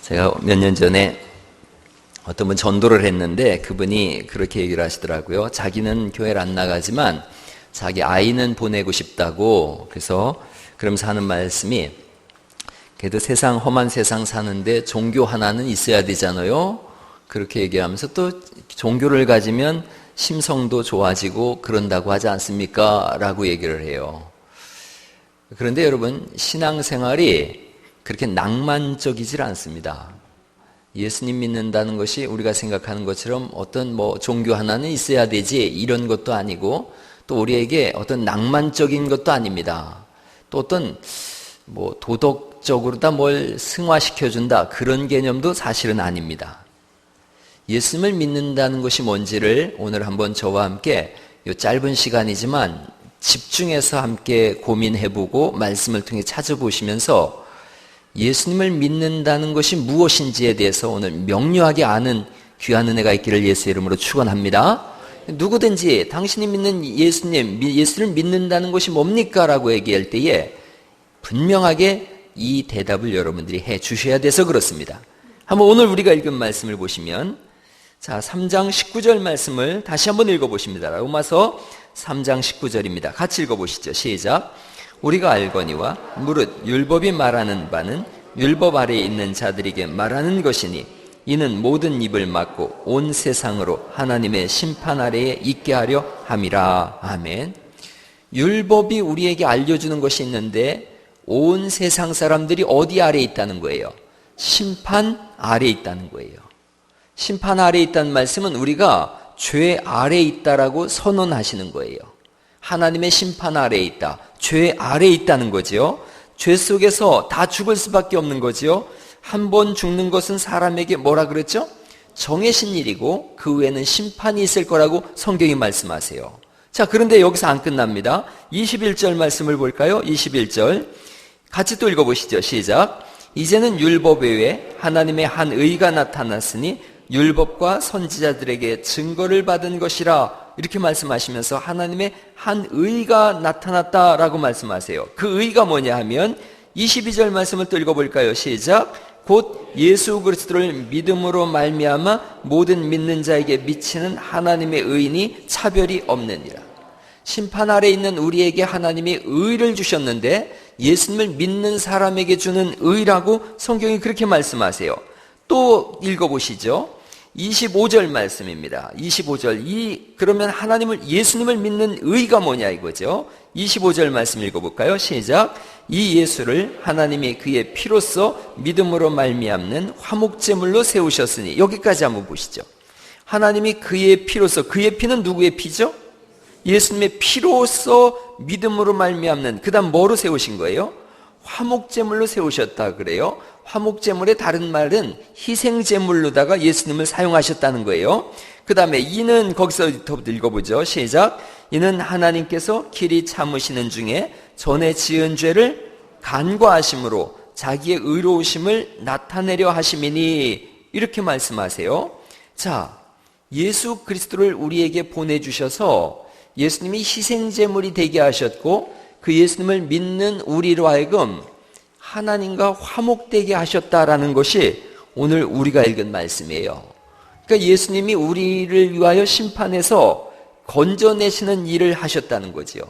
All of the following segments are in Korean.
제가 몇 년 전에 어떤 분 전도를 했는데 그분이 그렇게 얘기를 하시더라고요. 자기는 교회를 안 나가지만 자기 아이는 보내고 싶다고. 그래서 그러면서 하는 말씀이, 그래도 세상, 험한 세상 사는데 종교 하나는 있어야 되잖아요. 그렇게 얘기하면서 또 종교를 가지면 심성도 좋아지고 그런다고 하지 않습니까? 라고 얘기를 해요. 그런데 여러분, 신앙생활이 그렇게 낭만적이질 않습니다. 예수님 믿는다는 것이 우리가 생각하는 것처럼 어떤 종교 하나는 있어야 되지 이런 것도 아니고, 또 우리에게 어떤 낭만적인 것도 아닙니다. 또 어떤 도덕적으로 다 뭘 승화시켜준다 그런 개념도 사실은 아닙니다. 예수님을 믿는다는 것이 뭔지를 오늘 한번 저와 함께 이 짧은 시간이지만 집중해서 함께 고민해보고 말씀을 통해 찾아보시면서 예수님을 믿는다는 것이 무엇인지에 대해서 오늘 명료하게 아는 귀한 은혜가 있기를 예수의 이름으로 축원합니다. 누구든지 당신이 믿는 예수를 믿는다는 것이 뭡니까? 라고 얘기할 때에 분명하게 이 대답을 여러분들이 해 주셔야 돼서 그렇습니다. 한번 오늘 우리가 읽은 말씀을 보시면, 자, 3장 19절 말씀을 다시 한번 읽어보십니다. 로마서 3장 19절입니다. 같이 읽어보시죠. 시작. 우리가 알거니와 무릇 율법이 말하는 바는 율법 아래에 있는 자들에게 말하는 것이니 이는 모든 입을 막고 온 세상으로 하나님의 심판 아래에 있게 하려 함이라. 아멘. 율법이 우리에게 알려주는 것이 있는데 온 세상 사람들이 어디 아래에 있다는 거예요? 심판 아래에 있다는 거예요. 심판 아래에 있다는 말씀은 우리가 죄 아래에 있다라고 선언하시는 거예요. 하나님의 심판 아래에 있다. 죄 아래에 있다는 거죠. 죄 속에서 다 죽을 수밖에 없는 거죠. 한 번 죽는 것은 사람에게 뭐라 그랬죠? 정해진 일이고 그 후에는 심판이 있을 거라고 성경이 말씀하세요. 자, 그런데 여기서 안 끝납니다. 21절 말씀을 볼까요? 21절 같이 또 읽어보시죠. 시작. 이제는 율법 외에 하나님의 한 의가 나타났으니 율법과 선지자들에게 증거를 받은 것이라. 이렇게 말씀하시면서 하나님의 한 의가 나타났다라고 말씀하세요. 그 의가 뭐냐 하면 22절 말씀을 또 읽어볼까요? 시작. 곧 예수 그리스도를 믿음으로 말미암아 모든 믿는 자에게 미치는 하나님의 의인이 차별이 없느니라. 심판 아래에 있는 우리에게 하나님이 의를 주셨는데 예수님을 믿는 사람에게 주는 의라고 성경이 그렇게 말씀하세요. 또 읽어보시죠. 25절 말씀입니다. 25절. 그러면 예수님을 믿는 의가 뭐냐 이거죠. 25절 말씀 읽어볼까요? 시작. 이 예수를 하나님이 그의 피로써 믿음으로 말미암는 화목제물로 세우셨으니. 여기까지 한번 보시죠. 하나님이 그의 피로써, 그의 피는 누구의 피죠? 예수님의 피로써 믿음으로 말미암는, 그 다음 뭐로 세우신 거예요? 화목제물로 세우셨다 그래요. 화목제물의 다른 말은 희생제물로다가 예수님을 사용하셨다는 거예요. 그 다음에 이는 거기서부터 읽어보죠. 시작. 이는 하나님께서 길이 참으시는 중에 전에 지은 죄를 간과하심으로 자기의 의로우심을 나타내려 하심이니. 이렇게 말씀하세요. 자, 예수 그리스도를 우리에게 보내주셔서 예수님이 희생제물이 되게 하셨고 그 예수님을 믿는 우리로 하여금 하나님과 화목되게 하셨다라는 것이 오늘 우리가 읽은 말씀이에요. 그러니까 예수님이 우리를 위하여 심판해서 건져내시는 일을 하셨다는 거죠.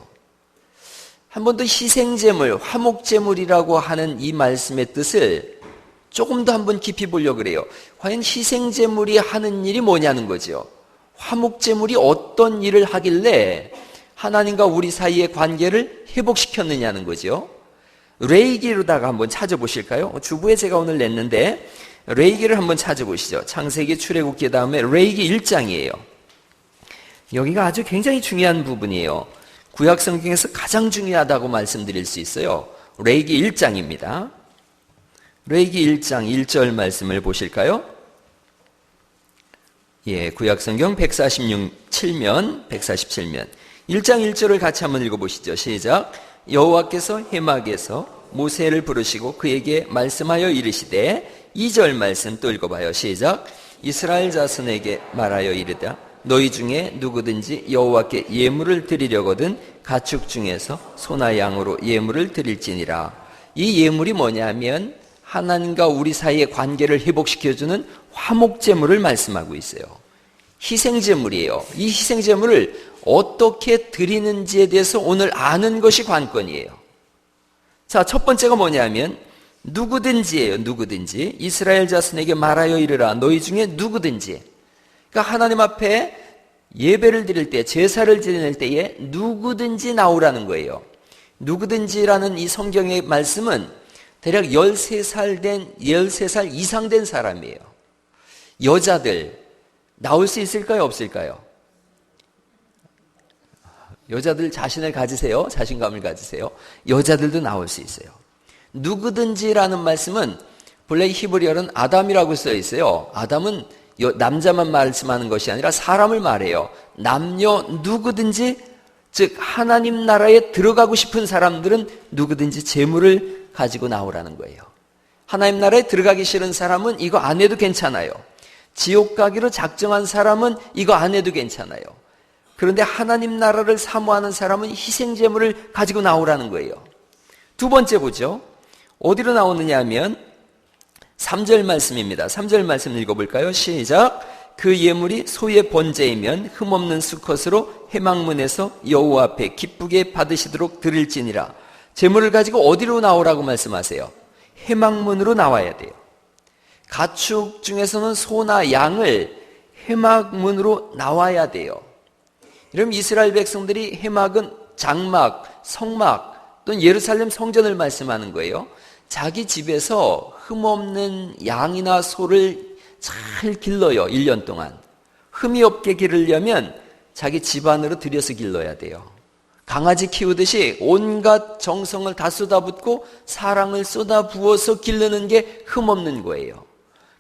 한 번 더 희생제물, 화목제물이라고 하는 이 말씀의 뜻을 조금 더 한번 깊이 보려고 그래요. 과연 희생제물이 하는 일이 뭐냐는 거죠. 화목제물이 어떤 일을 하길래 하나님과 우리 사이의 관계를 회복시켰느냐는 거죠. 레위기로다가 한번 찾아보실까요? 주부에 제가 오늘 냈는데 레위기를 한번 찾아보시죠. 창세기, 출애굽기 다음에 레위기 1장이에요. 여기가 아주 굉장히 중요한 부분이에요. 구약 성경에서 가장 중요하다고 말씀드릴 수 있어요. 레위기 1장입니다. 레위기 1장 1절 말씀을 보실까요? 예, 구약 성경 147면 1장 1절을 같이 한번 읽어보시죠. 시작. 여호와께서 해막에서 모세를 부르시고 그에게 말씀하여 이르시되. 2절 말씀 또 읽어봐요. 시작. 이스라엘 자손에게 말하여 이르다. 너희 중에 누구든지 여호와께 예물을 드리려거든 가축 중에서 소나 양으로 예물을 드릴지니라. 이 예물이 뭐냐면 하나님과 우리 사이의 관계를 회복시켜주는 화목제물을 말씀하고 있어요. 희생제물이에요. 이 희생제물을 어떻게 드리는지에 대해서 오늘 아는 것이 관건이에요. 자, 첫 번째가 뭐냐면 누구든지예요. 누구든지. 이스라엘 자손에게 말하여 이르라. 너희 중에 누구든지. 그러니까 하나님 앞에 예배를 드릴 때, 제사를 지낼 때에 누구든지 나오라는 거예요. 누구든지라는 이 성경의 말씀은 대략 13살 이상 된 사람이에요. 여자들 나올 수 있을까요? 없을까요? 여자들 자신을 가지세요. 자신감을 가지세요. 여자들도 나올 수 있어요. 누구든지라는 말씀은 본래 히브리어는 아담이라고 써 있어요. 아담은 남자만 말씀하는 것이 아니라 사람을 말해요. 남녀 누구든지, 즉 하나님 나라에 들어가고 싶은 사람들은 누구든지 재물을 가지고 나오라는 거예요. 하나님 나라에 들어가기 싫은 사람은 이거 안 해도 괜찮아요. 지옥 가기로 작정한 사람은 이거 안 해도 괜찮아요. 그런데 하나님 나라를 사모하는 사람은 희생제물을 가지고 나오라는 거예요. 두 번째 보죠. 어디로 나오느냐 하면 3절 말씀입니다. 3절 말씀 읽어볼까요? 시작. 그 예물이 소의 번제이면 흠없는 수컷으로 회막문에서 여호와 앞에 기쁘게 받으시도록 드릴지니라. 제물을 가지고 어디로 나오라고 말씀하세요? 회막문으로 나와야 돼요. 가축 중에서는 소나 양을 회막문으로 나와야 돼요. 그럼 이스라엘 백성들이 회막은 장막, 성막 또는 예루살렘 성전을 말씀하는 거예요. 자기 집에서 흠없는 양이나 소를 잘 길러요. 1년 동안. 흠이 없게 기르려면 자기 집안으로 들여서 길러야 돼요. 강아지 키우듯이 온갖 정성을 다 쏟아붓고 사랑을 쏟아부어서 기르는 게 흠없는 거예요.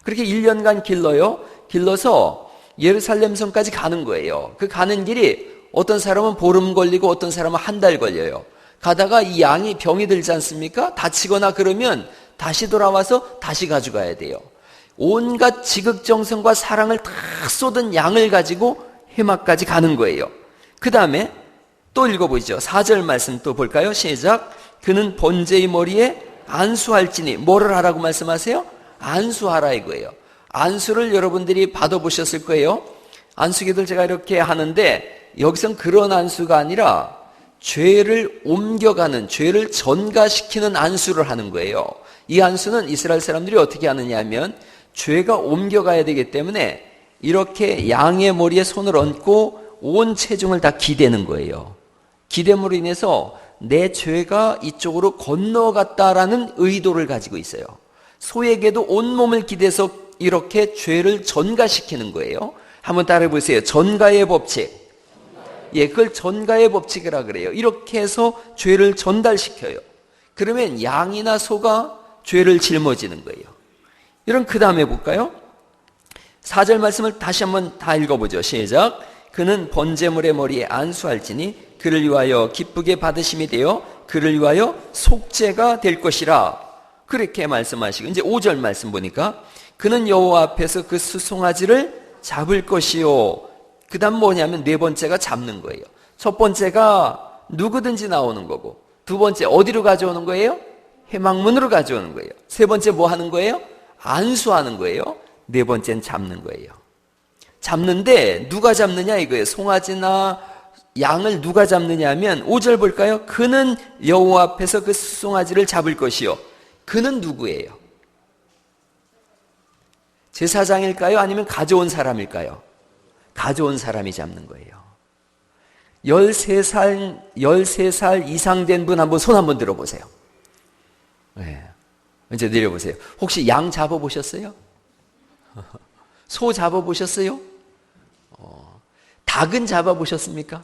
그렇게 1년간 길러요. 길러서 예루살렘 성까지 가는 거예요. 그 가는 길이 어떤 사람은 보름 걸리고 어떤 사람은 한 달 걸려요. 가다가 이 양이 병이 들지 않습니까? 다치거나 그러면 다시 돌아와서 다시 가져가야 돼요. 온갖 지극정성과 사랑을 다 쏟은 양을 가지고 회막까지 가는 거예요. 그 다음에 또 읽어보죠. 4절 말씀 또 볼까요? 시작. 그는 번제의 머리에 안수할지니. 뭐를 하라고 말씀하세요? 안수하라 이거예요. 안수를 여러분들이 받아보셨을 거예요. 안수기들 제가 이렇게 하는데 여기선 그런 안수가 아니라 죄를 옮겨가는, 죄를 전가시키는 안수를 하는 거예요. 이 안수는 이스라엘 사람들이 어떻게 하느냐 하면 죄가 옮겨가야 되기 때문에 이렇게 양의 머리에 손을 얹고 온 체중을 다 기대는 거예요. 기댐으로 인해서 내 죄가 이쪽으로 건너갔다라는 의도를 가지고 있어요. 소에게도 온몸을 기대서 이렇게 죄를 전가시키는 거예요. 한번 따라해 보세요. 전가의 법칙. 예, 그걸 전가의 법칙이라 그래요. 이렇게 해서 죄를 전달시켜요. 그러면 양이나 소가 죄를 짊어지는 거예요. 이런 그 다음에 볼까요? 4절 말씀을 다시 한번 다 읽어보죠. 시작. 그는 번제물의 머리에 안수할지니 그를 위하여 기쁘게 받으심이 되어 그를 위하여 속죄가 될 것이라. 그렇게 말씀하시고 이제 5절 말씀 보니까 그는 여호와 앞에서 그 수송아지를 잡을 것이요. 그 다음 뭐냐면 네 번째가 잡는 거예요. 첫 번째가 누구든지 나오는 거고, 두 번째 어디로 가져오는 거예요? 회막문으로 가져오는 거예요. 세 번째 뭐 하는 거예요? 안수하는 거예요. 네 번째는 잡는 거예요. 잡는데 누가 잡느냐 이거예요. 송아지나 양을 누가 잡느냐 하면 5절 볼까요? 그는 여호와 앞에서 그 수송아지를 잡을 것이요. 그는 누구예요? 제사장일까요? 아니면 가져온 사람일까요? 가져온 사람이 잡는 거예요. 13살 이상 된 분 한번 손 한번 들어보세요. 네. 이제 내려보세요. 혹시 양 잡아보셨어요? 소 잡아보셨어요? 닭은 잡아보셨습니까?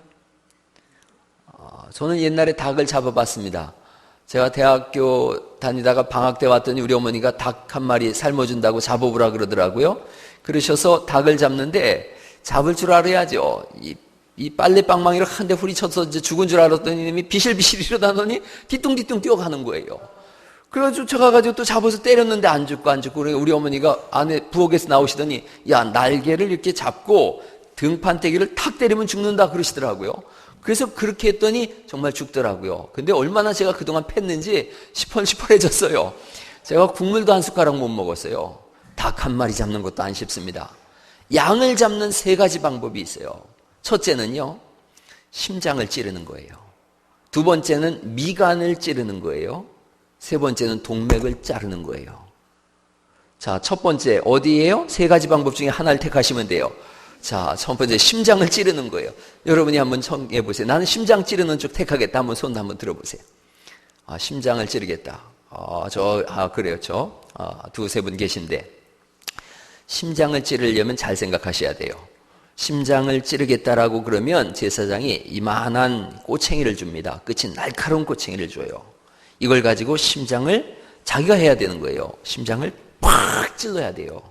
저는 옛날에 닭을 잡아봤습니다. 제가 대학교 다니다가 방학 때 왔더니 우리 어머니가 닭 한 마리 삶아준다고 잡아보라 그러더라고요. 그러셔서 닭을 잡는데 잡을 줄 알아야죠. 이 빨래방망이를 한 대 후리쳐서 이제 죽은 줄 알았더니 이미 비실비실 일어나더니 뒤뚱뒤뚱 뛰어가는 거예요. 그래가지고 저 가가지고 또 잡아서 때렸는데 안 죽고. 그러니까 우리 어머니가 안에 부엌에서 나오시더니 야, 날개를 이렇게 잡고 등판대기를 탁 때리면 죽는다 그러시더라고요. 그래서 그렇게 했더니 정말 죽더라고요. 근데 얼마나 제가 그동안 팼는지 시펄시펄해졌어요. 제가 국물도 한 숟가락 못 먹었어요. 닭 한 마리 잡는 것도 안 쉽습니다. 양을 잡는 세 가지 방법이 있어요. 첫째는요, 심장을 찌르는 거예요. 두 번째는 미간을 찌르는 거예요. 세 번째는 동맥을 자르는 거예요. 자, 첫 번째 어디예요? 세 가지 방법 중에 하나를 택하시면 돼요. 자, 첫 번째 심장을 찌르는 거예요. 여러분이 한번 청해 보세요. 나는 심장 찌르는 쪽 택하겠다. 한번 손 한번 들어보세요. 아, 심장을 찌르겠다. 그래요. 두세 분 계신데 심장을 찌르려면 잘 생각하셔야 돼요. 심장을 찌르겠다라고 그러면 제사장이 이만한 꼬챙이를 줍니다. 끝이 날카로운 꼬챙이를 줘요. 이걸 가지고 심장을 자기가 해야 되는 거예요. 심장을 팍 찔러야 돼요.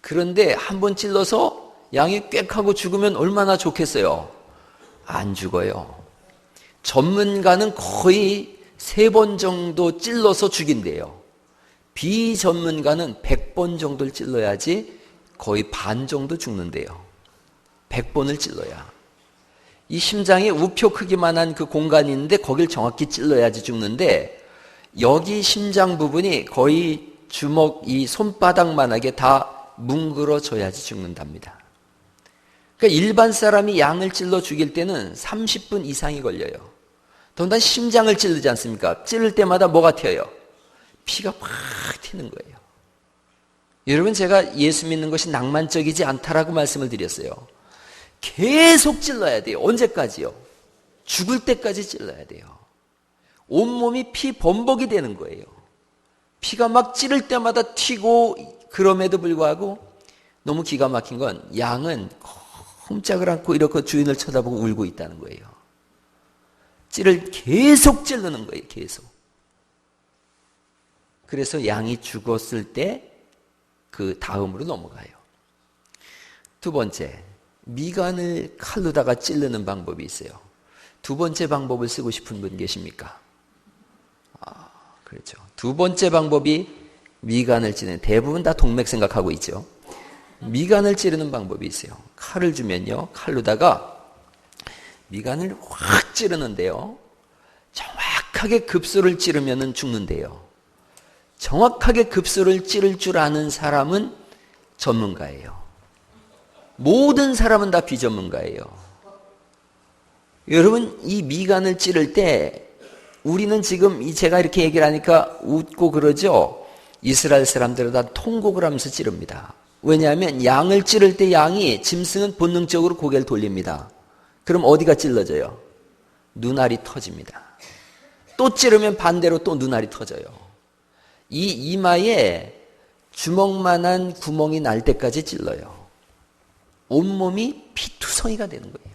그런데 한번 찔러서 양이 꽥 하고 죽으면 얼마나 좋겠어요? 안 죽어요. 전문가는 거의 3번 정도 찔러서 죽인대요. 비전문가는 100번 정도를 찔러야지 거의 반 정도 죽는데요. 100번을 찔러야. 이 심장에 우표 크기만한 그 공간이 있는데 거길 정확히 찔러야지 죽는데 여기 심장 부분이 거의 주먹 이 손바닥만하게 다 뭉그러져야지 죽는답니다. 그러니까 일반 사람이 양을 찔러 죽일 때는 30분 이상이 걸려요. 더군다나 심장을 찌르지 않습니까? 찌를 때마다 뭐가 튀어요? 피가 팍 튀는 거예요. 여러분, 제가 예수 믿는 것이 낭만적이지 않다라고 말씀을 드렸어요. 계속 찔러야 돼요. 언제까지요? 죽을 때까지 찔러야 돼요. 온몸이 피 범벅이 되는 거예요. 피가 막 찌를 때마다 튀고, 그럼에도 불구하고 너무 기가 막힌 건 양은 꼼짝을 않고 이렇게 주인을 쳐다보고 울고 있다는 거예요. 찌를 계속 찌르는 거예요. 계속. 그래서 양이 죽었을 때 그 다음으로 넘어가요. 두 번째, 미간을 칼로다가 찌르는 방법이 있어요. 두 번째 방법을 쓰고 싶은 분 계십니까? 그렇죠. 두 번째 방법이 미간을 찌르는, 대부분 다 동맥 생각하고 있죠. 미간을 찌르는 방법이 있어요. 칼을 주면요, 칼로다가 미간을 확 찌르는데요. 정확하게 급소를 찌르면 죽는데요. 정확하게 급소를 찌를 줄 아는 사람은 전문가예요. 모든 사람은 다 비전문가예요. 여러분, 이 미간을 찌를 때 우리는 지금 제가 이렇게 얘기를 하니까 웃고 그러죠. 이스라엘 사람들은 다 통곡을 하면서 찌릅니다. 왜냐하면 양을 찌를 때 양이 짐승은 본능적으로 고개를 돌립니다. 그럼 어디가 찔러져요? 눈알이 터집니다. 또 찌르면 반대로 또 눈알이 터져요. 이 이마에 주먹만한 구멍이 날 때까지 찔러요. 온몸이 피투성이가 되는 거예요.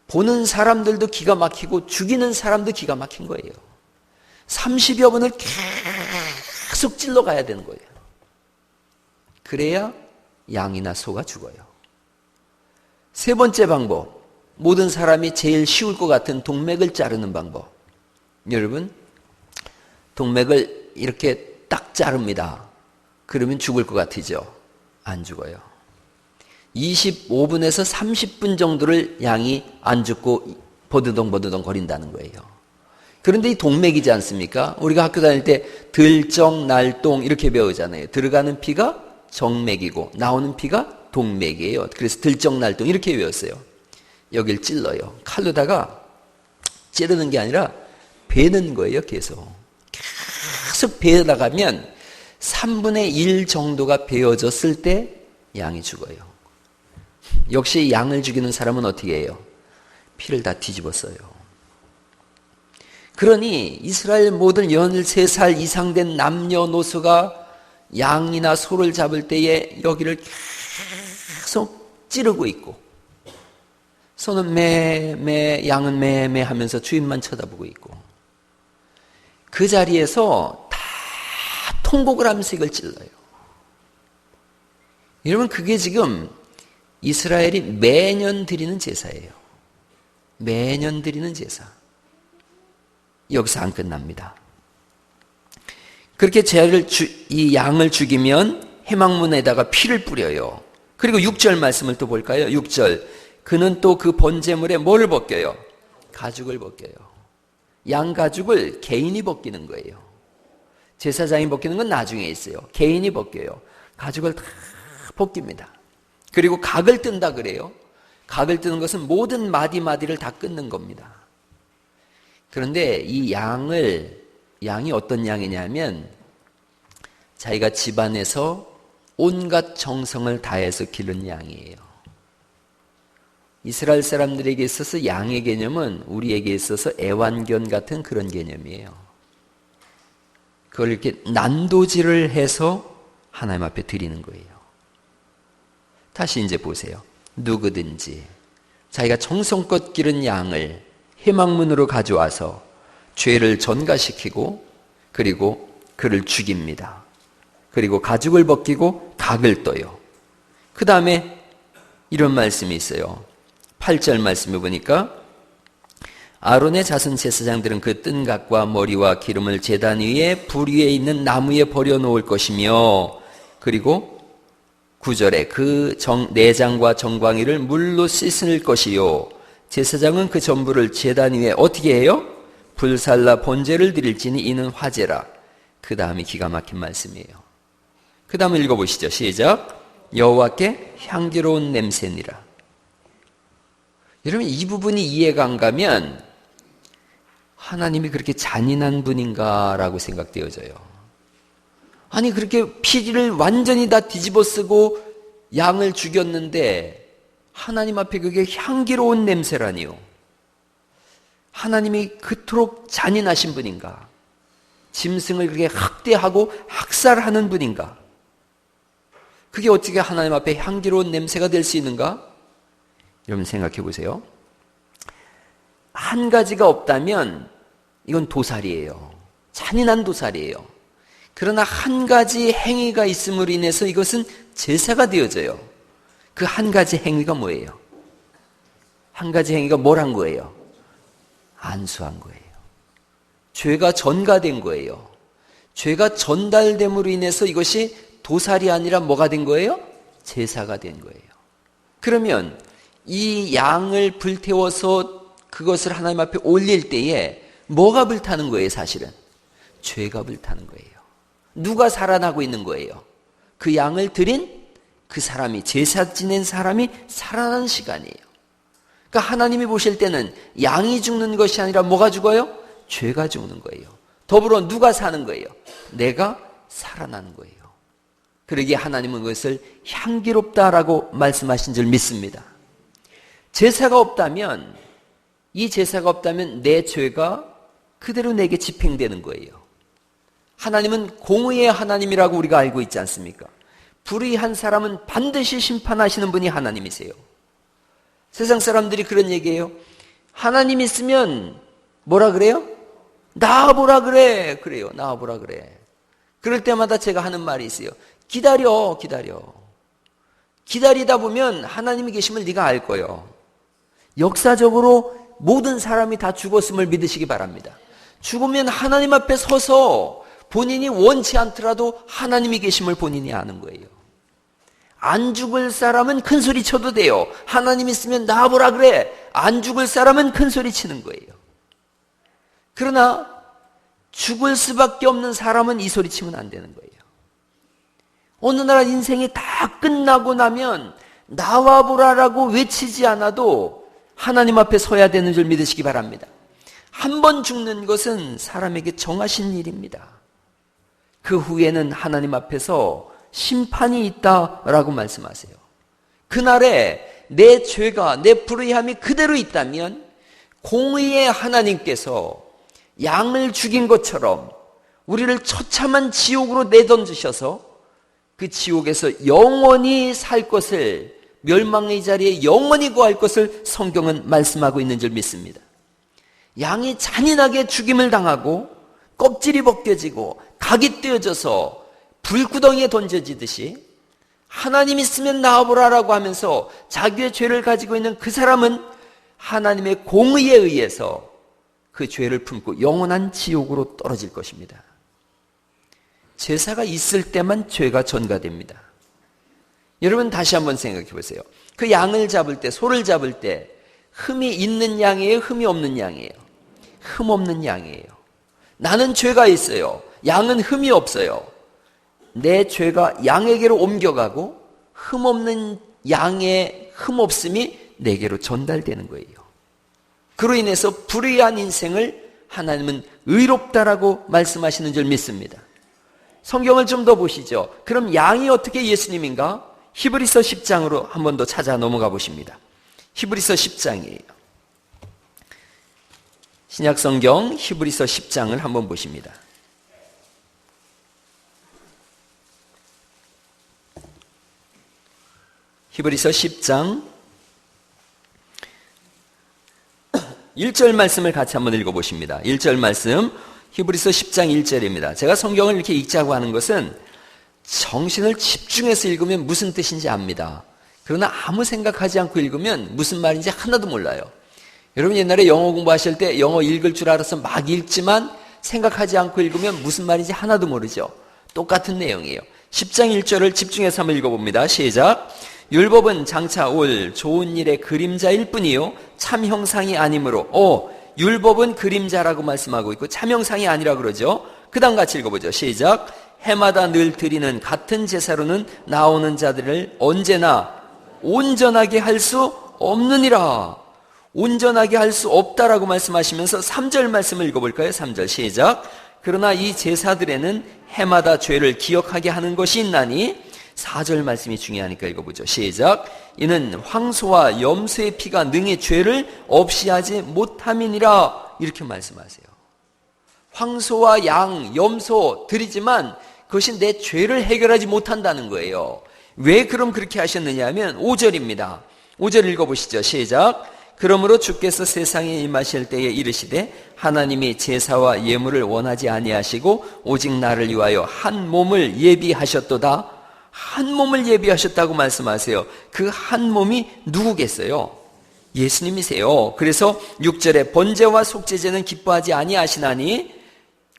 보는 사람들도 기가 막히고 죽이는 사람도 기가 막힌 거예요. 30여 분을 계속 찔러가야 되는 거예요. 그래야 양이나 소가 죽어요. 세 번째 방법, 모든 사람이 제일 쉬울 것 같은 동맥을 자르는 방법. 여러분, 동맥을 이렇게 딱 자릅니다. 그러면 죽을 것 같으죠? 안 죽어요. 25분에서 30분 정도를 양이 안 죽고 버드덩 거린다는 거예요. 그런데 이 동맥이지 않습니까? 우리가 학교 다닐 때 들정날동 이렇게 배우잖아요. 들어가는 피가 정맥이고 나오는 피가 동맥이에요. 그래서 들정날동 이렇게 외웠어요. 여길 찔러요. 칼로다가 찌르는 게 아니라 베는 거예요. 계속 베어 나가면 3분의 1 정도가 베어졌을 때 양이 죽어요. 역시 양을 죽이는 사람은 어떻게 해요? 피를 다 뒤집어 써요. 그러니 이스라엘 모든 13살 이상 된 남녀노소가 양이나 소를 잡을 때에 여기를 계속 찌르고 있고, 소는 매, 양은 매 하면서 주인만 쳐다보고 있고, 그 자리에서 다 통곡을 하면서 이걸 찔러요. 여러분, 그게 지금 이스라엘이 매년 드리는 제사예요. 매년 드리는 제사. 여기서 안 끝납니다. 그렇게 이 양을 죽이면 회막문에다가 피를 뿌려요. 그리고 6절 말씀을 또 볼까요? 6절. 그는 또 그 번제물에 뭘 벗겨요? 가죽을 벗겨요. 양 가죽을 개인이 벗기는 거예요. 제사장이 벗기는 건 나중에 있어요. 개인이 벗겨요. 가죽을 다 벗깁니다. 그리고 각을 뜬다 그래요. 각을 뜨는 것은 모든 마디마디를 다 끊는 겁니다. 그런데 이 양이 어떤 양이냐면 자기가 집안에서 온갖 정성을 다해서 기른 양이에요. 이스라엘 사람들에게 있어서 양의 개념은 우리에게 있어서 애완견 같은 그런 개념이에요. 그걸 이렇게 난도질을 해서 하나님 앞에 드리는 거예요. 다시 이제 보세요. 누구든지 자기가 정성껏 기른 양을 회막문으로 가져와서 죄를 전가시키고 그리고 그를 죽입니다. 그리고 가죽을 벗기고 각을 떠요. 그 다음에 이런 말씀이 있어요. 8절 말씀에 보니까 아론의 자손 제사장들은 그 뜬 각과 머리와 기름을 제단 위에 불 위에 있는 나무에 버려놓을 것이며 그리고 9절에 그 내장과 정광이를 물로 씻을 것이요 제사장은 그 전부를 제단 위에 어떻게 해요? 불살라 번제를 드릴지니 이는 화제라. 그 다음이 기가 막힌 말씀이에요. 그 다음을 읽어보시죠. 시작. 여호와께 향기로운 냄새니라. 여러분 이 부분이 이해가 안 가면 하나님이 그렇게 잔인한 분인가라고 생각되어져요. 아니 그렇게 피를 완전히 다 뒤집어 쓰고 양을 죽였는데 하나님 앞에 그게 향기로운 냄새라니요. 하나님이 그토록 잔인하신 분인가? 짐승을 그렇게 학대하고 학살하는 분인가? 그게 어떻게 하나님 앞에 향기로운 냄새가 될 수 있는가? 여러분 생각해 보세요. 한 가지가 없다면 이건 도살이에요. 잔인한 도살이에요. 그러나 한 가지 행위가 있음으로 인해서 이것은 제사가 되어져요. 그 한 가지 행위가 뭐예요? 한 가지 행위가 뭘 한 거예요? 안수한 거예요. 죄가 전가된 거예요. 죄가 전달됨으로 인해서 이것이 도살이 아니라 뭐가 된 거예요? 제사가 된 거예요. 그러면 이 양을 불태워서 그것을 하나님 앞에 올릴 때에 뭐가 불타는 거예요, 사실은? 죄가 불타는 거예요. 누가 살아나고 있는 거예요? 그 양을 드린 그 사람이, 제사 지낸 사람이 살아나는 시간이에요. 그러니까 하나님이 보실 때는 양이 죽는 것이 아니라 뭐가 죽어요? 죄가 죽는 거예요. 더불어 누가 사는 거예요? 내가 살아나는 거예요. 그러기에 하나님은 그것을 향기롭다라고 말씀하신 줄 믿습니다. 제사가 없다면, 이 제사가 없다면 내 죄가 그대로 내게 집행되는 거예요. 하나님은 공의의 하나님이라고 우리가 알고 있지 않습니까? 불의한 사람은 반드시 심판하시는 분이 하나님이세요. 세상 사람들이 그런 얘기해요. 하나님 있으면 뭐라 그래요? 나와보라 그래. 그래요. 나와보라 그래. 그럴 때마다 제가 하는 말이 있어요. 기다려. 기다리다 보면 하나님이 계심을 네가 알 거예요. 역사적으로 모든 사람이 다 죽었음을 믿으시기 바랍니다. 죽으면 하나님 앞에 서서 본인이 원치 않더라도 하나님이 계심을 본인이 아는 거예요. 안 죽을 사람은 큰 소리 쳐도 돼요. 하나님 있으면 나와보라 그래. 안 죽을 사람은 큰 소리 치는 거예요. 그러나 죽을 수밖에 없는 사람은 이 소리 치면 안 되는 거예요. 어느 날 인생이 다 끝나고 나면 나와보라라고 외치지 않아도 하나님 앞에 서야 되는 줄 믿으시기 바랍니다. 한 번 죽는 것은 사람에게 정하신 일입니다. 그 후에는 하나님 앞에서 심판이 있다라고 말씀하세요. 그날에 내 죄가, 내 불의함이 그대로 있다면 공의의 하나님께서 양을 죽인 것처럼 우리를 처참한 지옥으로 내던지셔서 그 지옥에서 영원히 살 것을, 멸망의 자리에 영원히 거할 것을 성경은 말씀하고 있는 줄 믿습니다. 양이 잔인하게 죽임을 당하고 껍질이 벗겨지고 각이 떼어져서 불구덩이에 던져지듯이 하나님 있으면 나와보라라고 하면서 자기의 죄를 가지고 있는 그 사람은 하나님의 공의에 의해서 그 죄를 품고 영원한 지옥으로 떨어질 것입니다. 제사가 있을 때만 죄가 전가됩니다. 여러분 다시 한번 생각해 보세요. 그 양을 잡을 때, 소를 잡을 때 흠이 있는 양이에요? 흠이 없는 양이에요? 흠 없는 양이에요. 나는 죄가 있어요. 양은 흠이 없어요. 내 죄가 양에게로 옮겨가고 흠없는 양의 흠없음이 내게로 전달되는 거예요. 그로 인해서 불의한 인생을 하나님은 의롭다라고 말씀하시는 줄 믿습니다. 성경을 좀 더 보시죠. 그럼 양이 어떻게 예수님인가? 히브리서 10장으로 한 번 더 찾아 넘어가 보십니다. 히브리서 10장이에요. 신약성경 히브리서 10장을 한번 보십니다. 히브리서 10장 1절 말씀을 같이 한번 읽어보십니다. 1절 말씀 히브리서 10장 1절입니다. 제가 성경을 이렇게 읽자고 하는 것은 정신을 집중해서 읽으면 무슨 뜻인지 압니다. 그러나 아무 생각하지 않고 읽으면 무슨 말인지 하나도 몰라요. 여러분 옛날에 영어 공부하실 때 영어 읽을 줄 알아서 막 읽지만 생각하지 않고 읽으면 무슨 말인지 하나도 모르죠. 똑같은 내용이에요. 10장 1절을 집중해서 한번 읽어봅니다. 시작. 율법은 장차 올 좋은 일의 그림자일 뿐이요 참 형상이 아니므로 율법은 그림자라고 말씀하고 있고 참 형상이 아니라 그러죠. 그 다음 같이 읽어보죠. 시작. 해마다 늘 드리는 같은 제사로는 나오는 자들을 언제나 온전하게 할 수 없느니라. 온전하게 할 수 없다라고 말씀하시면서 3절 말씀을 읽어볼까요? 3절 시작. 그러나 이 제사들에는 해마다 죄를 기억하게 하는 것이 있나니 4절 말씀이 중요하니까 읽어보죠. 시작. 이는 황소와 염소의 피가 능히 죄를 없이 하지 못함이니라. 이렇게 말씀하세요. 황소와 양, 염소 드리지만 그것이 내 죄를 해결하지 못한다는 거예요. 왜 그럼 그렇게 하셨느냐 하면 5절입니다. 5절 읽어보시죠. 시작. 그러므로 주께서 세상에 임하실 때에 이르시되 하나님이 제사와 예물을 원하지 아니하시고 오직 나를 위하여 한 몸을 예비하셨도다. 한 몸을 예비하셨다고 말씀하세요. 그 한 몸이 누구겠어요? 예수님이세요. 그래서 6절에 번제와 속죄제는 기뻐하지 아니하시나니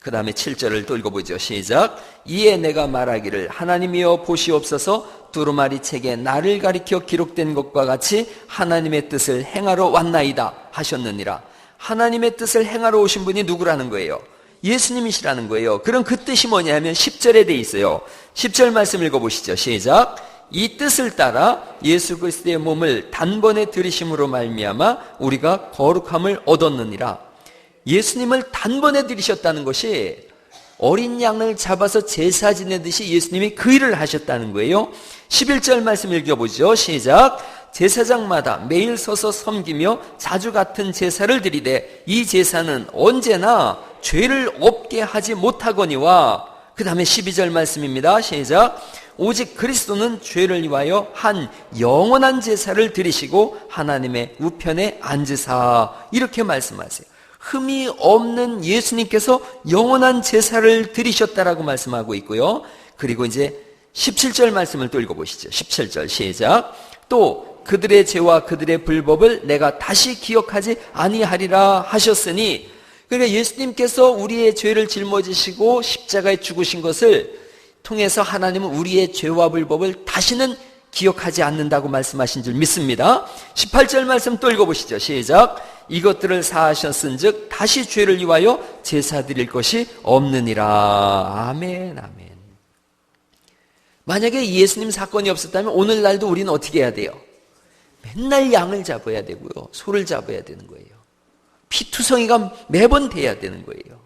그 다음에 7절을 또 읽어보죠. 시작. 이에 내가 말하기를 하나님이여 보시옵소서 두루마리 책에 나를 가리켜 기록된 것과 같이 하나님의 뜻을 행하러 왔나이다 하셨느니라. 하나님의 뜻을 행하러 오신 분이 누구라는 거예요? 예수님이시라는 거예요. 그럼 그 뜻이 뭐냐면 10절에 돼 있어요. 10절 말씀 읽어보시죠. 시작. 이 뜻을 따라 예수 그리스도의 몸을 단번에 들이심으로 말미암아 우리가 거룩함을 얻었느니라. 예수님을 단번에 들이셨다는 것이 어린 양을 잡아서 제사 지내듯이 예수님이 그 일을 하셨다는 거예요. 11절 말씀 읽어보죠. 시작. 제사장마다 매일 서서 섬기며 자주 같은 제사를 드리되 이 제사는 언제나 죄를 없게 하지 못하거니와 그 다음에 12절 말씀입니다. 시작. 오직 그리스도는 죄를 위하여 한 영원한 제사를 드리시고 하나님의 우편에 앉으사 이렇게 말씀하세요. 흠이 없는 예수님께서 영원한 제사를 드리셨다라고 말씀하고 있고요. 그리고 이제 17절 말씀을 또 읽어보시죠. 17절 시작. 또 그들의 죄와 그들의 불법을 내가 다시 기억하지 아니하리라 하셨으니 그러니까 예수님께서 우리의 죄를 짊어지시고 십자가에 죽으신 것을 통해서 하나님은 우리의 죄와 불법을 다시는 기억하지 않는다고 말씀하신 줄 믿습니다. 18절 말씀 또 읽어보시죠. 시작. 이것들을 사하셨은 즉 다시 죄를 위하여 제사 드릴 것이 없느니라. 아멘 아멘. 만약에 예수님 사건이 없었다면 오늘날도 우리는 어떻게 해야 돼요? 맨날 양을 잡아야 되고요. 소를 잡아야 되는 거예요. 피투성이가 매번 돼야 되는 거예요.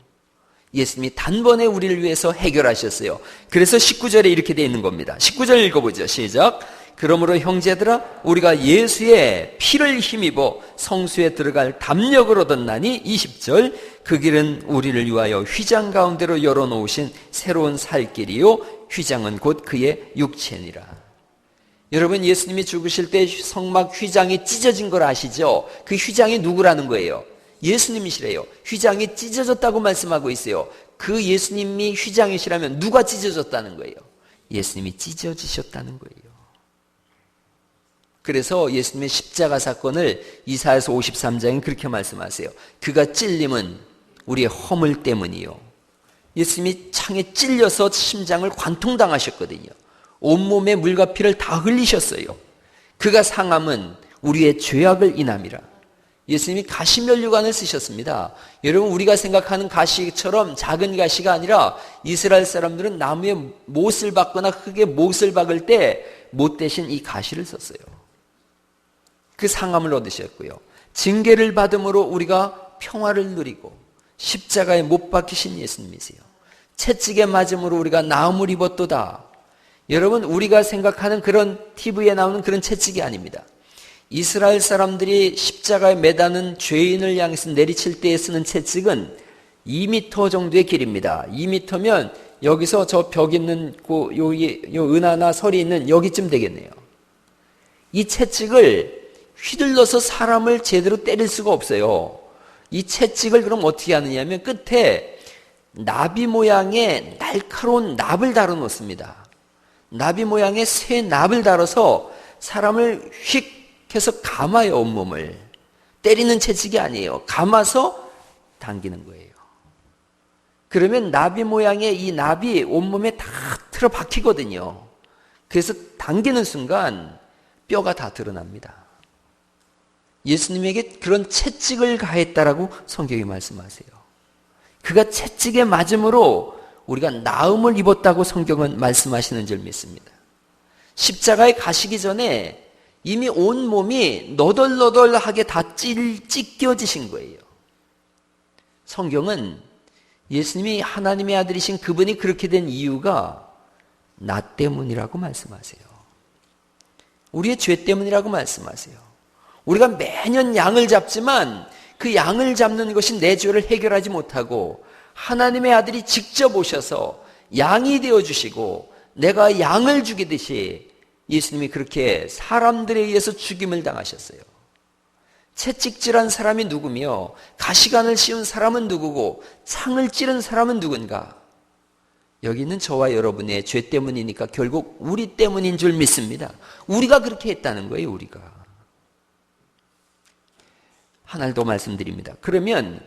예수님이 단번에 우리를 위해서 해결하셨어요. 그래서 19절에 이렇게 되어 있는 겁니다. 19절 읽어보죠. 시작. 그러므로 형제들아 우리가 예수의 피를 힘입어 성수에 들어갈 담력을 얻었나니 20절 그 길은 우리를 위하여 휘장 가운데로 열어놓으신 새로운 살 길이요 휘장은 곧 그의 육체니라. 여러분 예수님이 죽으실 때 성막 휘장이 찢어진 걸 아시죠? 그 휘장이 누구라는 거예요? 예수님이시래요. 휘장이 찢어졌다고 말씀하고 있어요. 그 예수님이 휘장이시라면 누가 찢어졌다는 거예요? 예수님이 찢어지셨다는 거예요. 그래서 예수님의 십자가 사건을 이사야서 53장에 그렇게 말씀하세요. 그가 찔림은 우리의 허물 때문이요. 예수님이 창에 찔려서 심장을 관통당하셨거든요. 온몸에 물과 피를 다 흘리셨어요. 그가 상함은 우리의 죄악을 인함이라. 예수님이 가시면류관을 쓰셨습니다. 여러분, 우리가 생각하는 가시처럼 작은 가시가 아니라 이스라엘 사람들은 나무에 못을 박거나 흙에 못을 박을 때 못 대신 이 가시를 썼어요. 그 상함을 얻으셨고요. 징계를 받음으로 우리가 평화를 누리고 십자가에 못 박히신 예수님이세요. 채찍에 맞음으로 우리가 나음을 입었도다. 여러분, 우리가 생각하는 그런 TV에 나오는 그런 채찍이 아닙니다. 이스라엘 사람들이 십자가에 매다는 죄인을 향해서 내리칠 때에 쓰는 채찍은 2m 정도의 길입니다. 2m면 여기서 저 벽 있는 요 은하나 설이 있는 여기쯤 되겠네요. 이 채찍을 휘둘러서 사람을 제대로 때릴 수가 없어요. 이 채찍을 그럼 어떻게 하느냐면 끝에 나비 모양의 날카로운 납을 달아 놓습니다. 나비 모양의 새 납을 달아서 사람을 휙 해서 감아요. 온몸을. 때리는 채찍이 아니에요. 감아서 당기는 거예요. 그러면 나비 모양의 이 납이 온몸에 다 틀어 박히거든요. 그래서 당기는 순간 뼈가 다 드러납니다. 예수님에게 그런 채찍을 가했다라고 성경이 말씀하세요. 그가 채찍에 맞음으로 우리가 나음을 입었다고 성경은 말씀하시는 줄 믿습니다. 십자가에 가시기 전에 이미 온 몸이 너덜너덜하게 다 찢겨지신 거예요. 성경은 예수님이 하나님의 아들이신 그분이 그렇게 된 이유가 나 때문이라고 말씀하세요. 우리의 죄 때문이라고 말씀하세요. 우리가 매년 양을 잡지만 그 양을 잡는 것이 내 죄를 해결하지 못하고 하나님의 아들이 직접 오셔서 양이 되어주시고 내가 양을 죽이듯이 예수님이 그렇게 사람들에 의해서 죽임을 당하셨어요. 채찍질한 사람이 누구며 가시관을 씌운 사람은 누구고 창을 찌른 사람은 누군가? 여기는 저와 여러분의 죄 때문이니까 결국 우리 때문인 줄 믿습니다. 우리가 그렇게 했다는 거예요. 우리가. 하나를 더 말씀드립니다. 그러면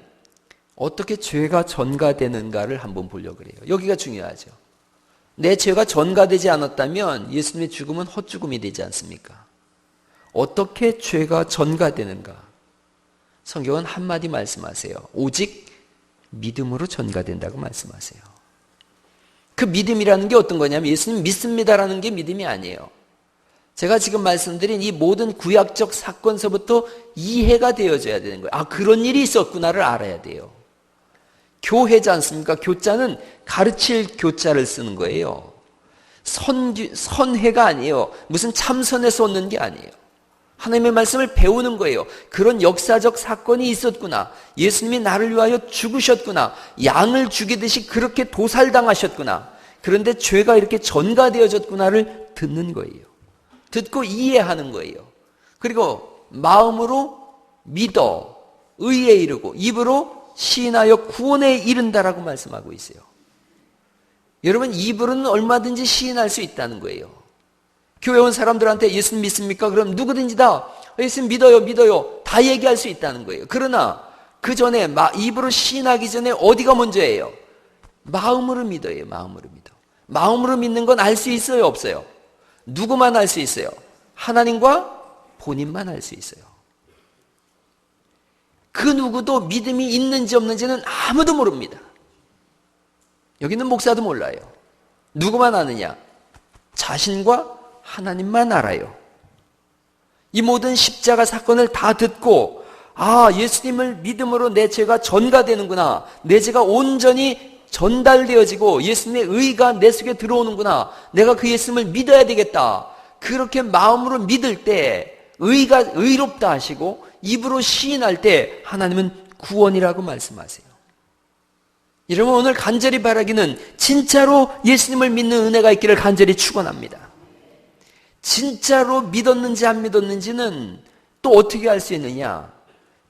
어떻게 죄가 전가되는가를 한번 보려고 그래요. 여기가 중요하죠. 내 죄가 전가되지 않았다면 예수님의 죽음은 헛죽음이 되지 않습니까? 어떻게 죄가 전가되는가? 성경은 한마디 말씀하세요. 오직 믿음으로 전가된다고 말씀하세요. 그 믿음이라는 게 어떤 거냐면 예수님 믿습니다라는 게 믿음이 아니에요. 제가 지금 말씀드린 이 모든 구약적 사건서부터 이해가 되어져야 되는 거예요. 아, 그런 일이 있었구나를 알아야 돼요. 교회지 않습니까? 교자는 가르칠 교자를 쓰는 거예요. 선회가 아니에요. 무슨 참선에서 얻는 게 아니에요. 하나님의 말씀을 배우는 거예요. 그런 역사적 사건이 있었구나. 예수님이 나를 위하여 죽으셨구나. 양을 죽이듯이 그렇게 도살당하셨구나. 그런데 죄가 이렇게 전가되어졌구나를 듣는 거예요. 듣고 이해하는 거예요. 그리고 마음으로 믿어 의에 이르고 입으로 시인하여 구원에 이른다라고 말씀하고 있어요. 여러분, 입으로는 얼마든지 시인할 수 있다는 거예요. 교회 온 사람들한테 예수님 믿습니까? 그럼 누구든지 다 예수님 믿어요 다 얘기할 수 있다는 거예요. 그러나 그 전에 입으로 시인하기 전에 어디가 먼저예요? 마음으로 믿어요. 마음으로 믿어. 마음으로 믿는 건 알 수 있어요? 없어요? 누구만 알 수 있어요? 하나님과 본인만 알 수 있어요. 그 누구도 믿음이 있는지 없는지는 아무도 모릅니다. 여기는 목사도 몰라요. 누구만 아느냐? 자신과 하나님만 알아요. 이 모든 십자가 사건을 다 듣고 예수님을 믿음으로 내 죄가 전가되는구나. 내 죄가 온전히 전달되어지고 예수님의 의가 내 속에 들어오는구나. 내가 그 예수님을 믿어야 되겠다. 그렇게 마음으로 믿을 때 의가 의롭다 하시고 입으로 시인할 때 하나님은 구원이라고 말씀하세요. 여러분, 오늘 간절히 바라기는 진짜로 예수님을 믿는 은혜가 있기를 간절히 축원합니다. 진짜로 믿었는지 안 믿었는지는 또 어떻게 알 수 있느냐?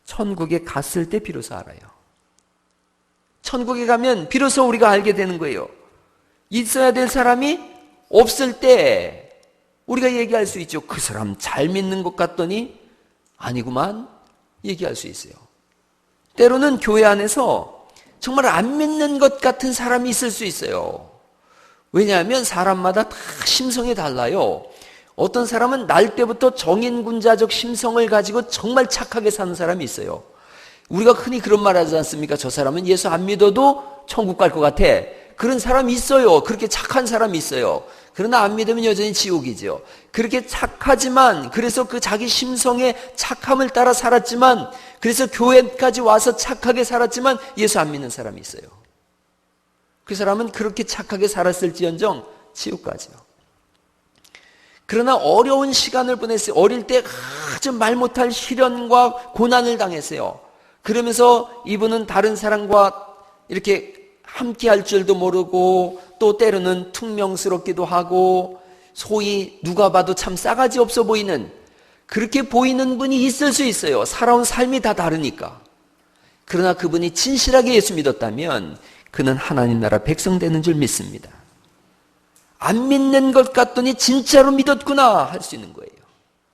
천국에 갔을 때 비로소 알아요. 천국에 가면 비로소 우리가 알게 되는 거예요. 있어야 될 사람이 없을 때 우리가 얘기할 수 있죠. 그 사람 잘 믿는 것 같더니 아니구만 얘기할 수 있어요. 때로는 교회 안에서 정말 안 믿는 것 같은 사람이 있을 수 있어요. 왜냐하면 사람마다 다 심성이 달라요. 어떤 사람은 날 때부터 정인군자적 심성을 가지고 정말 착하게 사는 사람이 있어요. 우리가 흔히 그런 말 하지 않습니까? 저 사람은 예수 안 믿어도 천국 갈 것 같아. 그런 사람이 있어요. 그렇게 착한 사람이 있어요. 그러나 안 믿으면 여전히 지옥이죠. 그렇게 착하지만, 그래서 그 자기 심성의 착함을 따라 살았지만, 그래서 교회까지 와서 착하게 살았지만 예수 안 믿는 사람이 있어요. 그 사람은 그렇게 착하게 살았을지언정 지옥 가죠. 그러나 어려운 시간을 보냈어요. 어릴 때 아주 말 못할 시련과 고난을 당했어요. 그러면서 이분은 다른 사람과 이렇게 함께 할 줄도 모르고 또 때로는 퉁명스럽기도 하고 소위 누가 봐도 참 싸가지 없어 보이는 그렇게 보이는 분이 있을 수 있어요. 살아온 삶이 다 다르니까. 그러나 그분이 진실하게 예수 믿었다면 그는 하나님 나라 백성 되는 줄 믿습니다. 안 믿는 것 같더니 진짜로 믿었구나 할 수 있는 거예요.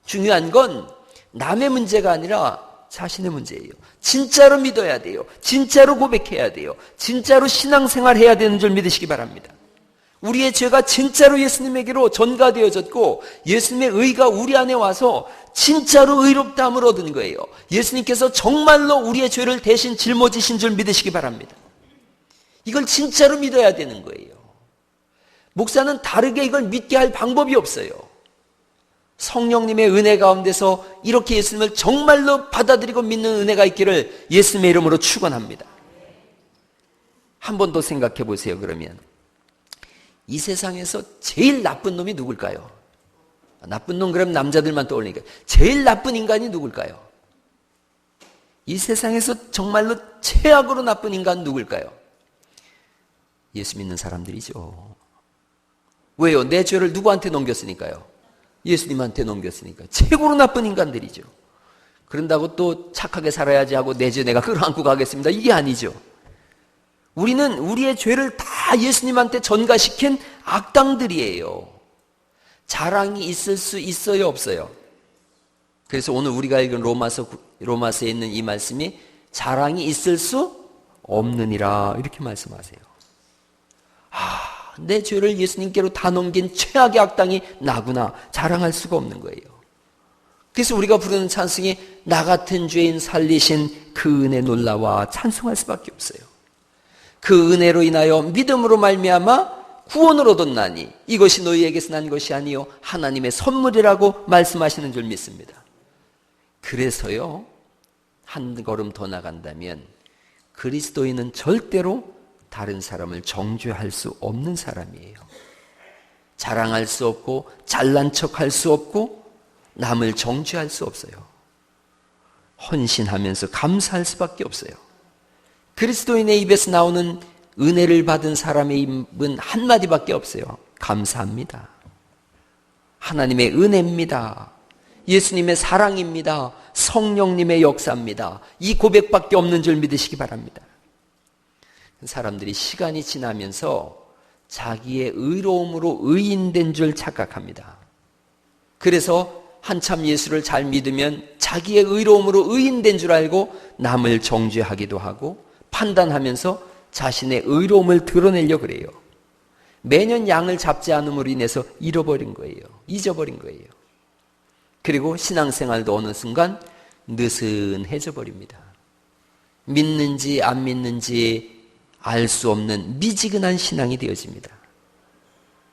중요한 건 남의 문제가 아니라 자신의 문제예요. 진짜로 믿어야 돼요. 진짜로 고백해야 돼요. 진짜로 신앙생활 해야 되는 줄 믿으시기 바랍니다. 우리의 죄가 진짜로 예수님에게로 전가되어졌고 예수님의 의가 우리 안에 와서 진짜로 의롭다함을 얻은 거예요. 예수님께서 정말로 우리의 죄를 대신 짊어지신 줄 믿으시기 바랍니다. 이걸 진짜로 믿어야 되는 거예요. 목사는 다르게 이걸 믿게 할 방법이 없어요. 성령님의 은혜 가운데서 이렇게 예수님을 정말로 받아들이고 믿는 은혜가 있기를 예수님의 이름으로 축원합니다. 한 번 더 생각해 보세요. 그러면 이 세상에서 제일 나쁜 놈이 누굴까요? 나쁜 놈 그럼 남자들만 떠올리니까 제일 나쁜 인간이 누굴까요? 이 세상에서 정말로 최악으로 나쁜 인간 누굴까요? 예수 믿는 사람들이죠. 왜요? 내 죄를 누구한테 넘겼으니까요? 예수님한테 넘겼으니까. 최고로 나쁜 인간들이죠. 그런다고 또 착하게 살아야지 하고 내 죄 내가 끌어안고 가겠습니다. 이게 아니죠. 우리는 우리의 죄를 다 예수님한테 전가시킨 악당들이에요. 자랑이 있을 수 있어요, 없어요? 그래서 오늘 우리가 읽은 로마서에 있는 이 말씀이 자랑이 있을 수 없느니라 이렇게 말씀하세요. 내 죄를 예수님께로 다 넘긴 최악의 악당이 나구나. 자랑할 수가 없는 거예요. 그래서 우리가 부르는 찬송이 나 같은 죄인 살리신 그 은혜 놀라와 찬송할 수밖에 없어요. 그 은혜로 인하여 믿음으로 말미암아 구원을 얻었나니 이것이 너희에게서 난 것이 아니요 하나님의 선물이라고 말씀하시는 줄 믿습니다. 그래서요 한 걸음 더 나간다면 그리스도인은 절대로 다른 사람을 정죄할 수 없는 사람이에요. 자랑할 수 없고 잘난 척할 수 없고 남을 정죄할 수 없어요. 헌신하면서 감사할 수밖에 없어요. 그리스도인의 입에서 나오는 은혜를 받은 사람의 입은 한마디밖에 없어요. 감사합니다. 하나님의 은혜입니다. 예수님의 사랑입니다. 성령님의 역사입니다. 이 고백밖에 없는 줄 믿으시기 바랍니다. 사람들이 시간이 지나면서 자기의 의로움으로 의인된 줄 착각합니다. 그래서 한참 예수를 잘 믿으면 자기의 의로움으로 의인된 줄 알고 남을 정죄하기도 하고 판단하면서 자신의 의로움을 드러내려고 그래요. 매년 양을 잡지 않음으로 인해서 잃어버린 거예요. 잊어버린 거예요. 그리고 신앙생활도 어느 순간 느슨해져 버립니다. 믿는지 안 믿는지 알 수 없는 미지근한 신앙이 되어집니다.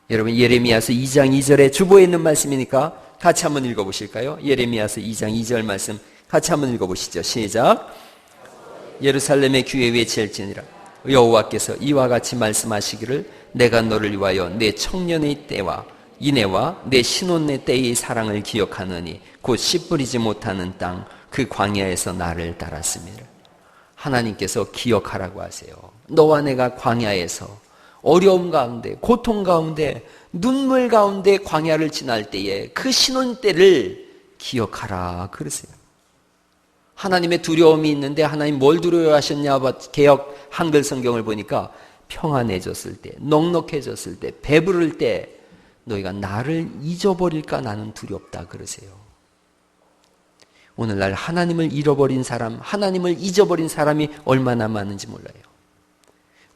여러분 예레미야서 2장 2절에 주보에 있는 말씀이니까 같이 한번 읽어보실까요? 예레미야서 2장 2절 말씀 같이 한번 읽어보시죠. 시작. 예루살렘의 귀에 외칠지니라 여호와께서 이와 같이 말씀하시기를 내가 너를 위하여 내 청년의 때와 이내와 내 신혼의 때의 사랑을 기억하느니 곧 씨 뿌리지 못하는 땅 그 광야에서 나를 따랐습니다. 하나님께서 기억하라고 하세요. 너와 내가 광야에서 어려움 가운데 고통 가운데 눈물 가운데 광야를 지날 때에 그 신혼 때를 기억하라 그러세요. 하나님의 두려움이 있는데 하나님 뭘 두려워하셨냐 개역 한글 성경을 보니까 평안해졌을 때 넉넉해졌을 때 배부를 때 너희가 나를 잊어버릴까 나는 두렵다 그러세요. 오늘날 하나님을 잃어버린 사람, 하나님을 잊어버린 사람이 얼마나 많은지 몰라요.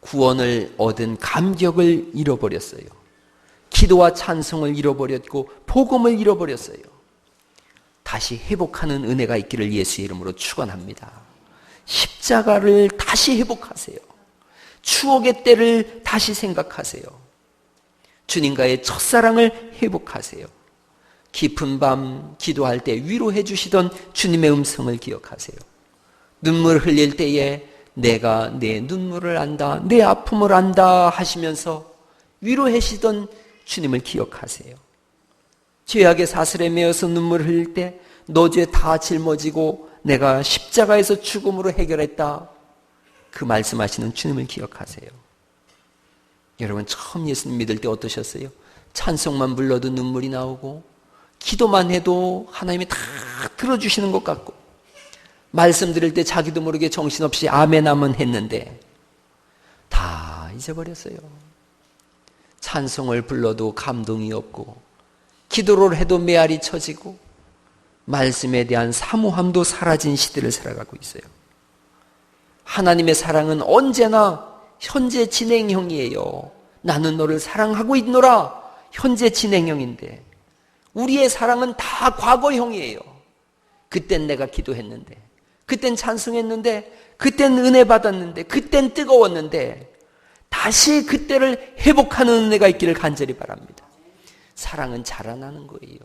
구원을 얻은 감격을 잃어버렸어요. 기도와 찬송을 잃어버렸고 복음을 잃어버렸어요. 다시 회복하는 은혜가 있기를 예수의 이름으로 축원합니다. 십자가를 다시 회복하세요. 추억의 때를 다시 생각하세요. 주님과의 첫사랑을 회복하세요. 깊은 밤 기도할 때 위로해 주시던 주님의 음성을 기억하세요. 눈물 흘릴 때에 내가 내 눈물을 안다, 내 아픔을 안다 하시면서 위로해 주시던 주님을 기억하세요. 죄악의 사슬에 매여서 눈물을 흘릴 때 너 죄 다 짊어지고 내가 십자가에서 죽음으로 해결했다. 그 말씀하시는 주님을 기억하세요. 여러분 처음 예수님 믿을 때 어떠셨어요? 찬송만 불러도 눈물이 나오고 기도만 해도 하나님이 다 들어주시는 것 같고 말씀 드릴 때 자기도 모르게 정신없이 아멘 아멘 했는데 다 잊어버렸어요. 찬송을 불러도 감동이 없고 기도를 해도 메아리 쳐지고 말씀에 대한 사모함도 사라진 시대를 살아가고 있어요. 하나님의 사랑은 언제나 현재 진행형이에요. 나는 너를 사랑하고 있노라. 현재 진행형인데 우리의 사랑은 다 과거형이에요. 그땐 내가 기도했는데, 그땐 찬송했는데, 그땐 은혜 받았는데, 그땐 뜨거웠는데 다시 그때를 회복하는 은혜가 있기를 간절히 바랍니다. 사랑은 자라나는 거예요.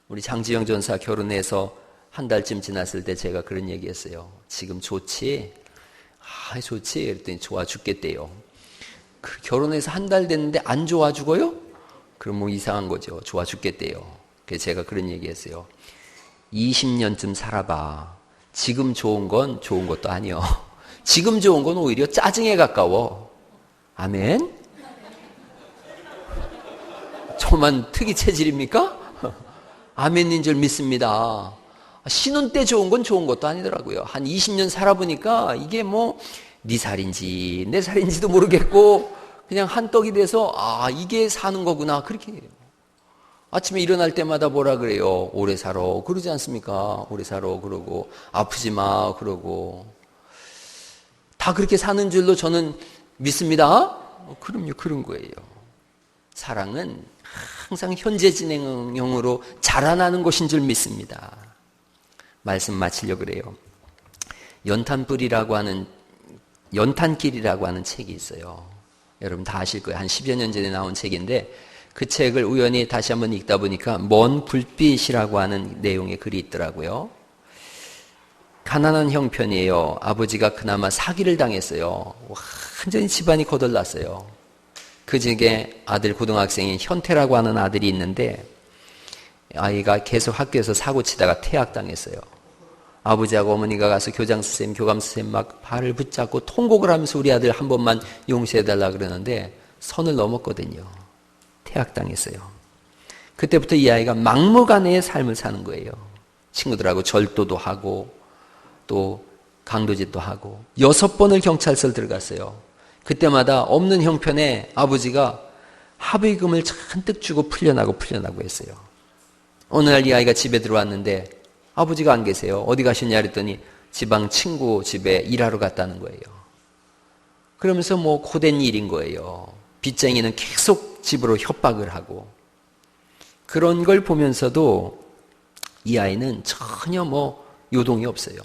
우리 장지영 전사 결혼해서 한 달쯤 지났을 때 제가 그런 얘기했어요. 지금 좋지? 아, 좋지? 그랬더니 좋아 죽겠대요. 결혼해서 한 달 됐는데 안 좋아 죽어요? 그럼 뭐 이상한 거죠. 좋아 죽겠대요. 그래서 제가 그런 얘기했어요. 20년쯤 살아봐. 지금 좋은 건 좋은 것도 아니요. 지금 좋은 건 오히려 짜증에 가까워. 아멘? 저만 특이 체질입니까? 아멘인 줄 믿습니다. 신혼 때 좋은 건 좋은 것도 아니더라고요. 한 20년 살아보니까 이게 뭐 네 살인지 내 살인지도 모르겠고 그냥 한떡이 돼서 아 이게 사는 거구나 그렇게 해요. 아침에 일어날 때마다 뭐라 그래요? 오래 살아 그러지 않습니까? 오래 살아 그러고 아프지 마 그러고 다 그렇게 사는 줄로 저는 믿습니다. 그럼요 그런 거예요. 사랑은 항상 현재 진행형으로 자라나는 것인 줄 믿습니다. 말씀 마치려고 그래요. 연탄길이라고 하는 책이 있어요. 여러분 다 아실 거예요. 한 10여 년 전에 나온 책인데 그 책을 우연히 다시 한번 읽다 보니까 먼 불빛이라고 하는 내용의 글이 있더라고요. 가난한 형편이에요. 아버지가 그나마 사기를 당했어요. 완전히 집안이 거덜났어요. 그 중에 아들 고등학생인 현태라고 하는 아들이 있는데 아이가 계속 학교에서 사고치다가 퇴학당했어요. 아버지하고 어머니가 가서 교장선생님, 교감선생님 막 발을 붙잡고 통곡을 하면서 우리 아들 한 번만 용서해달라 그러는데 선을 넘었거든요. 퇴학당했어요. 그때부터 이 아이가 막무가내의 삶을 사는 거예요. 친구들하고 절도도 하고 또 강도짓도 하고 6번을 경찰서를 들어갔어요. 그때마다 없는 형편에 아버지가 합의금을 잔뜩 주고 풀려나고 했어요. 어느 날 이 아이가 집에 들어왔는데 아버지가 안 계세요. 어디 가셨냐 그랬더니 지방 친구 집에 일하러 갔다는 거예요. 그러면서 뭐 고된 일인 거예요. 빚쟁이는 계속 집으로 협박을 하고 그런 걸 보면서도 이 아이는 전혀 뭐 요동이 없어요.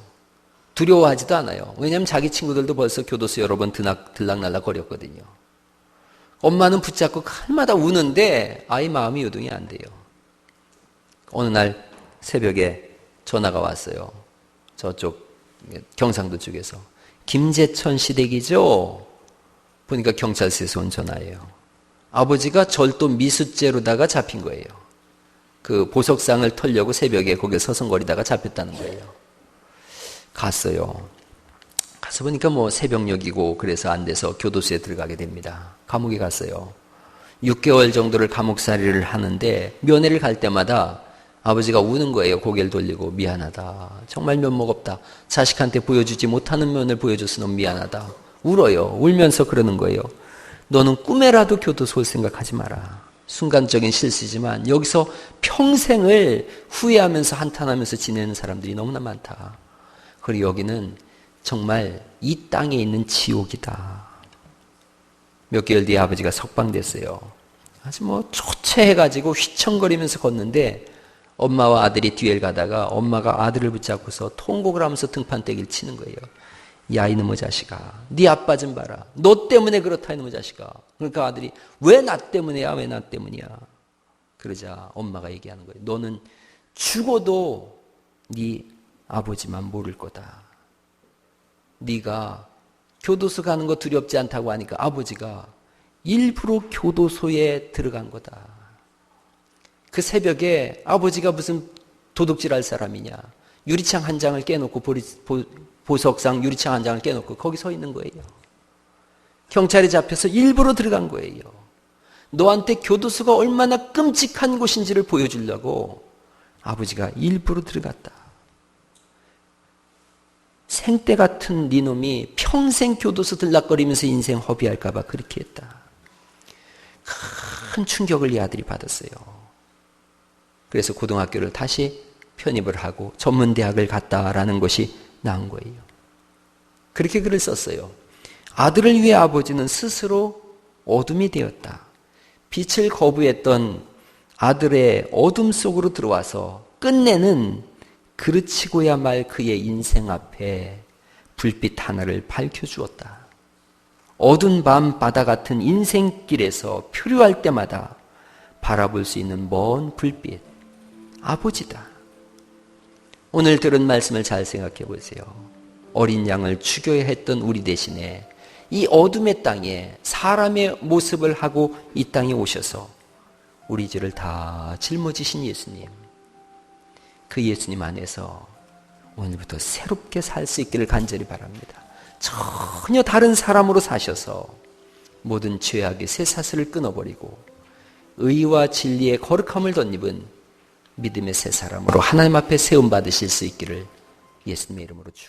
두려워하지도 않아요. 왜냐하면 자기 친구들도 벌써 교도소 여러 번 들락날락 거렸거든요. 엄마는 붙잡고 칼마다 우는데 아이 마음이 요동이 안 돼요. 어느 날 새벽에 전화가 왔어요. 저쪽 경상도 쪽에서. 김재천 시댁이죠? 보니까 경찰서에서 온 전화예요. 아버지가 절도 미수죄로다가 잡힌 거예요. 그 보석상을 털려고 새벽에 거기에 서성거리다가 잡혔다는 거예요. 갔어요. 가서 보니까 뭐 새벽녘이고 그래서 안 돼서 교도소에 들어가게 됩니다. 감옥에 갔어요. 6개월 정도를 감옥살이를 하는데 면회를 갈 때마다 아버지가 우는 거예요. 고개를 돌리고 미안하다. 정말 면목 없다. 자식한테 보여주지 못하는 면을 보여줘서 너무 미안하다. 울어요. 울면서 그러는 거예요. 너는 꿈에라도 교도소 올 생각하지 마라. 순간적인 실수지만 여기서 평생을 후회하면서 한탄하면서 지내는 사람들이 너무나 많다. 그리고 여기는 정말 이 땅에 있는 지옥이다. 몇 개월 뒤에 아버지가 석방됐어요. 아주 초췌해가지고 휘청거리면서 걷는데 엄마와 아들이 뒤에 가다가 엄마가 아들을 붙잡고서 통곡을 하면서 등판대기를 치는 거예요. 야, 이놈의 자식아, 네 아빠 좀 봐라. 너 때문에 그렇다, 이놈의 자식아. 그러니까 아들이 왜 나 때문이야, 왜 나 때문이야. 그러자 엄마가 얘기하는 거예요. 너는 죽어도 네 아버지만 모를 거다. 네가 교도소 가는 거 두렵지 않다고 하니까 아버지가 일부러 교도소에 들어간 거다. 그 새벽에 아버지가 무슨 도둑질할 사람이냐. 유리창 한 장을 깨놓고 보석상 유리창 한 장을 깨놓고 거기 서 있는 거예요. 경찰에 잡혀서 일부러 들어간 거예요. 너한테 교도소가 얼마나 끔찍한 곳인지를 보여주려고 아버지가 일부러 들어갔다. 생때 같은 네 놈이 평생 교도소 들락거리면서 인생 허비할까 봐 그렇게 했다. 큰 충격을 이 아들이 받았어요. 그래서 고등학교를 다시 편입을 하고 전문대학을 갔다라는 것이 나온 거예요. 그렇게 글을 썼어요. 아들을 위해 아버지는 스스로 어둠이 되었다. 빛을 거부했던 아들의 어둠 속으로 들어와서 끝내는 그르치고야 말 그의 인생 앞에 불빛 하나를 밝혀주었다. 어두운 밤 바다 같은 인생길에서 표류할 때마다 바라볼 수 있는 먼 불빛, 아버지다. 오늘 들은 말씀을 잘 생각해 보세요. 어린 양을 죽여야 했던 우리 대신에 이 어둠의 땅에 사람의 모습을 하고 이 땅에 오셔서 우리 죄를 다 짊어지신 예수님, 그 예수님 안에서 오늘부터 새롭게 살 수 있기를 간절히 바랍니다. 전혀 다른 사람으로 사셔서 모든 죄악의 쇠사슬을 끊어버리고 의와 진리의 거룩함을 덧입은 믿음의 새 사람으로 하나님 앞에 세움받으실 수 있기를 예수님의 이름으로 축원합니다.